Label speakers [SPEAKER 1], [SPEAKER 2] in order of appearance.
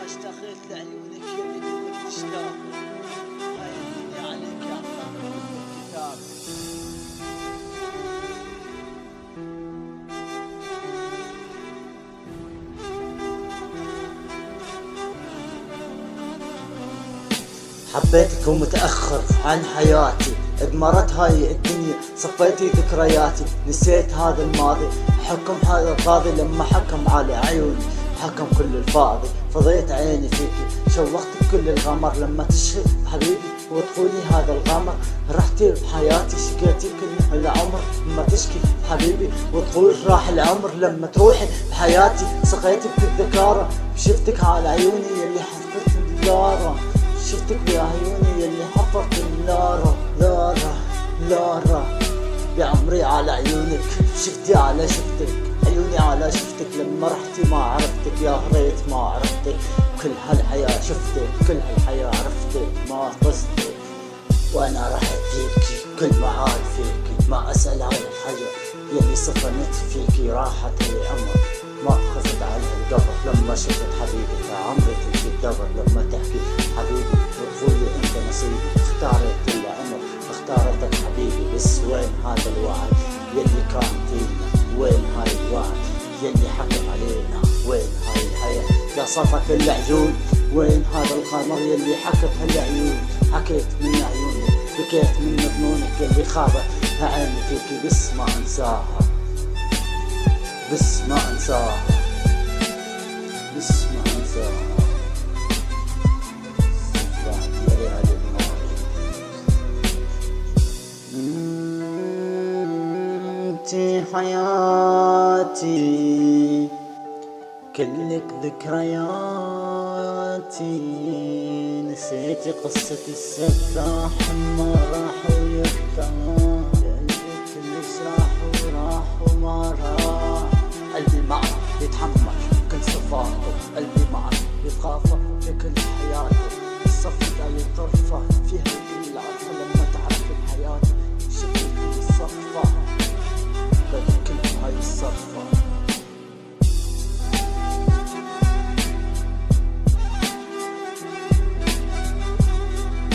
[SPEAKER 1] اشتقيت لعيونك يلي كنت تشتاق، هاي الدنيا عليك يا أحلام الكتاب. حبيتك ومتأخر عن حياتي، ادمرت هاي الدنيا صفيتي ذكرياتي، نسيت هذا الماضي حكم هذا القاضي لما حكم على عيوني، حكم كل الفاضي فضيت عيني فيكي، شوقتك كل الغمر لما تشهد حبيبي وتقولي هذا الغمر، رحتي بحياتي شكيتي كل العمر لما تشكي حبيبي وتقول راح العمر، لما تروحي بحياتي سقيتي بالذكارة، شفتك على عيوني يلي حفرت الديارة، شفتك بعيوني يلي حفرت اللارة، لارة بعمري على عيونك، شفتي على شفتك عيوني على شفتك، لما رحتي ما عرفتك يا ريت ما عرفتك، كل هالحياة شفتك كل هالحياة عرفتك ما قصدك، وانا رحت فيكي كل معاد فيكي، ما اسأل عن الحاجة يلي صفنت فيكي، راحت العمر ما خفت عنها القبر، لما شفت حبيبي عمري تلقي الدبر، لما تحكي حبيبي وتقولي انت نصيبي، اختارت العمر اختارتك حبيبي، بس وين هذا الوعد يلي كان فينا، وين هاي الوعد يلي حكم علينا، وين هاي الحياة يا صفك العيون، وين هذا القمر يلي حكت هالعيون، حكيت من عيونك بكيت من ظنونك يلي خابت عيني فيكي، بس ما انساها بس ما انساها بس ما انساها، انتي حياتي كلك ذكرياتي، نسيتي قصة السفاح ما راح ويرتاح.